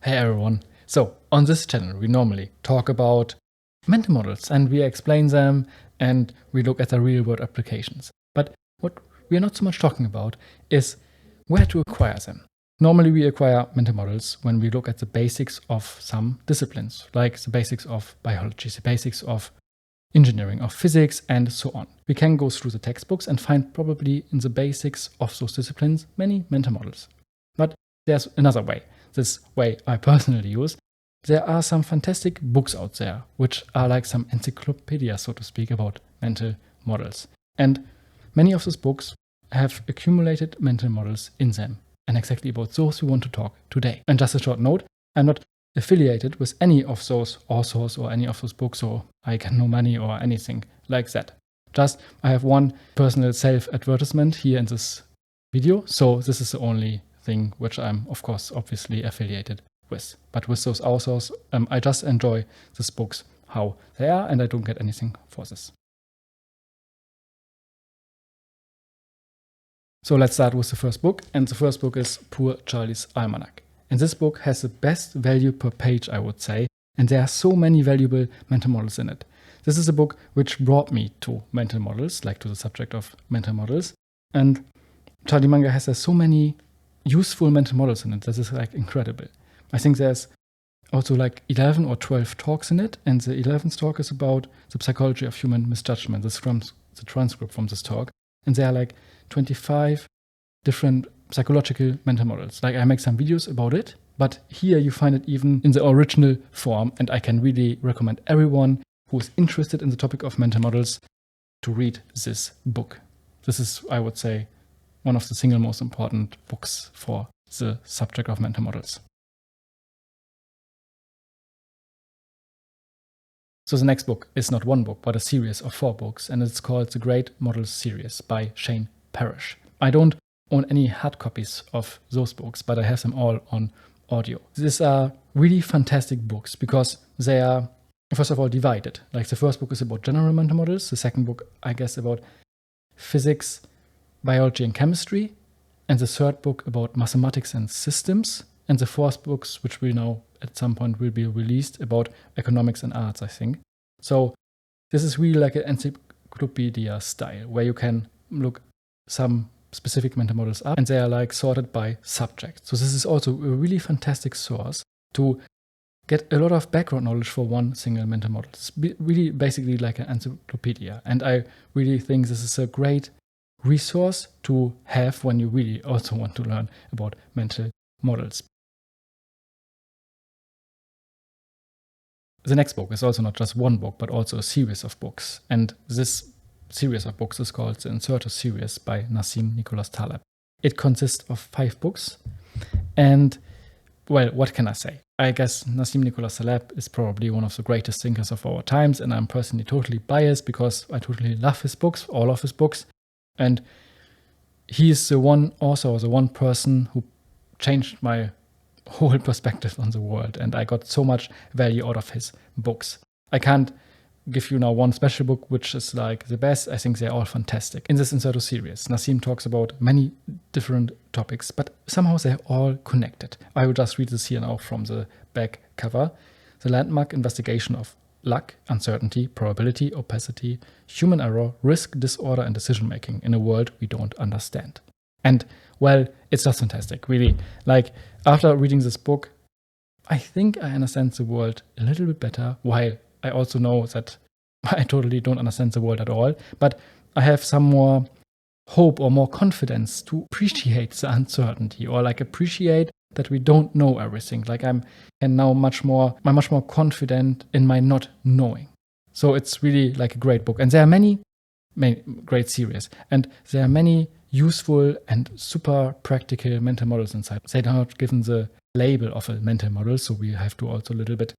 Hey everyone. So, on this channel, we normally talk about mental models and we explain them and we look at the real world applications. But what we are not so much talking about is where to acquire them. Normally, we acquire mental models when we look at the basics of some disciplines, like the basics of biology, the basics of engineering, of physics, and so on. We can go through the textbooks and find probably in the basics of those disciplines many mental models. But there's another way. This way I personally use. There are some fantastic books out there, which are like some encyclopedia, so to speak, about mental models. And many of those books have accumulated mental models in them, and exactly about those we want to talk today. And just a short note, I'm not affiliated with any of those authors or any of those books, so I get no money or anything like that. Just I have one personal self-advertisement here in this video, so this is the only thing which I'm, of course, obviously affiliated with. But with those authors, I just enjoy these books, how they are, and I don't get anything for this. So let's start with the first book, and the first book is Poor Charlie's Almanack. And this book has the best value per page, I would say, and there are so many valuable mental models in it. This is a book which brought me to mental models, like to the subject of mental models, and Charlie Munger has so many useful mental models in it. This is like incredible. I think there's also like 11 or 12 talks in it, and the 11th talk is about the psychology of human misjudgment. This is the transcript from this talk, and there are like 25 different psychological mental models. Like I make some videos about it, but here you find it even in the original form, and I can really recommend everyone who is interested in the topic of mental models to read this book. This is, I would say, one of the single most important books for the subject of mental models. So the next book is not one book, but a series of 4 books, and it's called The Great Models Series by Parrish. I don't own any hard copies of those books, but I have them all on audio. These are really fantastic books because they are, first of all, divided. Like the first book is about general mental models, the second book, I guess, about physics, biology and chemistry, and the third book about mathematics and systems, and the fourth books, which will now at some point will be released, about economics and arts, I think. So this is really like an encyclopedia style, where you can look some specific mental models up, and they are like sorted by subject. So this is also a really fantastic source to get a lot of background knowledge for one single mental model. It's really basically like an encyclopedia, and I really think this is a great resource to have when you really also want to learn about mental models. The next book is also not just one book, but also a series of books. And this series of books is called the Incerto series by Nassim Taleb. It consists of 5 books. And, well, what can I say? I guess Nassim Taleb is probably one of the greatest thinkers of our times, and I'm personally totally biased because I totally love his books, all of his books. And he is the one author, the one person who changed my whole perspective on the world. And I got so much value out of his books. I can't give you now one special book which is like the best. I think they're all fantastic. In this Incerto series, Nassim talks about many different topics, but somehow they're all connected. I will just read this here now from the back cover. The landmark investigation of luck, uncertainty, probability, opacity, human error, risk, disorder, and decision-making in a world we don't understand. And, well, it's just fantastic, really. Like, after reading this book, I think I understand the world a little bit better, while I also know that I totally don't understand the world at all. But I have some more hope or more confidence to appreciate the uncertainty, or like appreciate that we don't know everything. Like I'm much more confident in my not knowing. So it's really like a great book. And there are many great series. And there are many useful and super practical mental models inside. They're not given the label of a mental model, so we have to also a little bit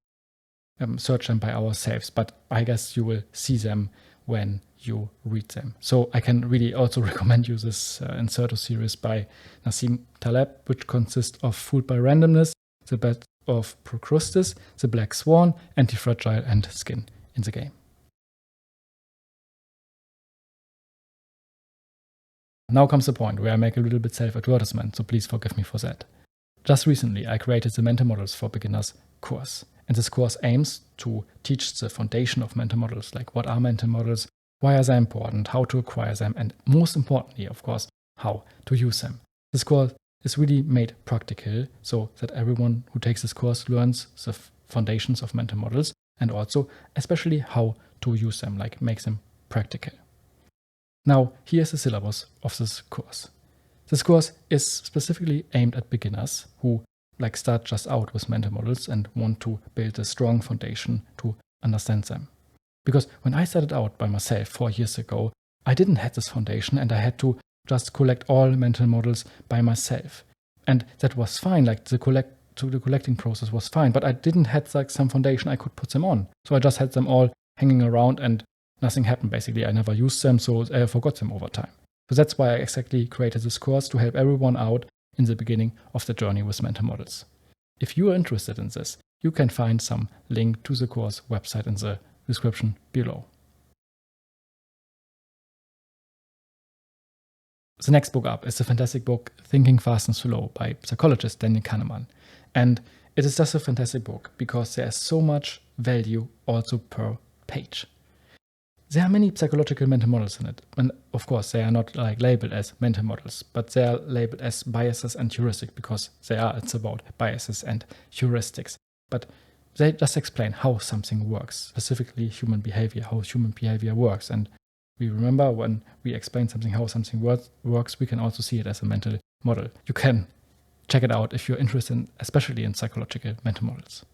search them by ourselves. But I guess you will see them when you read them. So I can really also recommend you this Incerto series by Nassim Taleb, which consists of Fooled by Randomness, The Bed of Procrustes, The Black Swan, Anti-Fragile, and Skin in the Game. Now comes the point where I make a little bit self-advertisement, so please forgive me for that. just recently I created the Mental Models for Beginners course. And this course aims to teach the foundation of mental models, like what are mental models, why are they important, how to acquire them, and most importantly, of course, how to use them. This course is really made practical so that everyone who takes this course learns the foundations of mental models and also especially how to use them, like make them practical. Now, here's the syllabus of this course. This course is specifically aimed at beginners who start just out with mental models and want to build a strong foundation to understand them. Because when I started out by myself 4 years ago, I didn't have this foundation and I had to just collect all mental models by myself. And that was fine, the collecting process was fine, but I didn't have some foundation I could put them on. So I just had them all hanging around and nothing happened basically. I never used them, so I forgot them over time. So that's why I exactly created this course to help everyone out in the beginning of the journey with mental models. If you are interested in this, you can find some link to the course website in the description below. The next book up is the fantastic book Thinking Fast and Slow by psychologist Daniel Kahneman. And it is just a fantastic book because there is so much value also per page. There are many psychological mental models in it, and of course they are not labeled as mental models, but they are labeled as biases and heuristics because it's about biases and heuristics. But they just explain how something works, specifically human behavior, how human behavior works. And we remember when we explain something, how something works, we can also see it as a mental model. You can check it out if you're interested, especially in psychological mental models.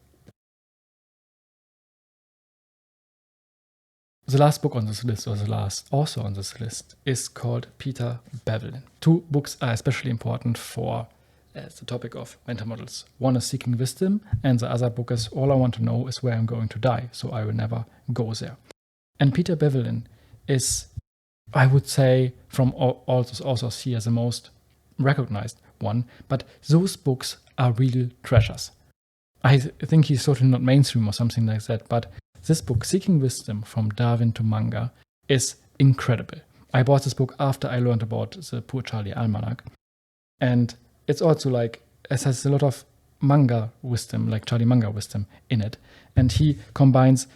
The last book on this list, or the last author on this list, is called Peter Bevelin. 2 books are especially important for the topic of mental models. One is Seeking Wisdom, and the other book is All I Want to Know is Where I'm Going to Die, so I Will Never Go There. And Peter Bevelin is, I would say, from all those authors here, the most recognized one, but those books are real treasures. I think he's totally not mainstream or something like that, but this book, Seeking Wisdom from Darwin to Munger, is incredible. I bought this book after I learned about the Poor Charlie Almanack. And it's also it has a lot of Munger wisdom, like Charlie Munger wisdom in it. And he combines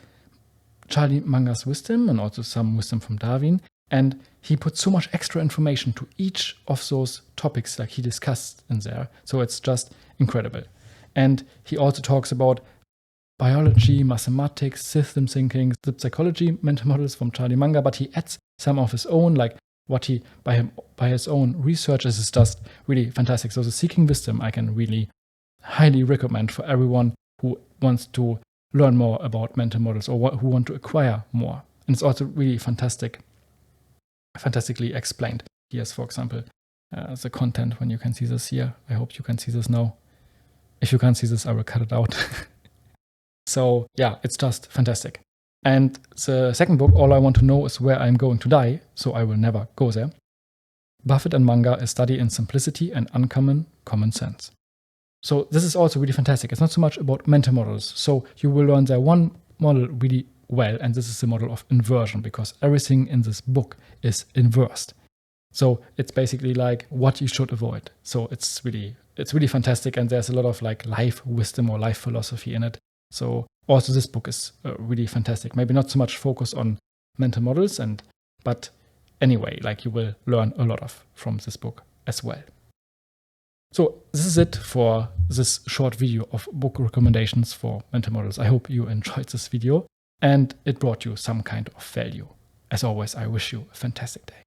Charlie Munger's wisdom and also some wisdom from Darwin. And he puts so much extra information to each of those topics he discussed in there. So it's just incredible. And he also talks about biology, mathematics, system thinking, the psychology mental models from Charlie Munger, but he adds some of his own, what he by his own research is just really fantastic. So the Seeking Wisdom I can really highly recommend for everyone who wants to learn more about mental models or who want to acquire more. And it's also really fantastically explained. Here's, for example, the content when you can see this here. I hope you can see this now. If you can't see this, I will cut it out. So yeah, it's just fantastic. And the second book, All I Want to Know is Where I'm Going to Die, so I Will Never Go There. Buffett and Munger, A Study in Simplicity and Uncommon Common Sense. So this is also really fantastic. It's not so much about mental models. So you will learn their one model really well, and this is the model of inversion, because everything in this book is inversed. So it's basically what you should avoid. So it's really fantastic, and there's a lot of life wisdom or life philosophy in it. So also this book is really fantastic. Maybe not so much focus on mental models, but anyway, you will learn a lot from this book as well. So this is it for this short video of book recommendations for mental models. I hope you enjoyed this video and it brought you some kind of value. As always, I wish you a fantastic day.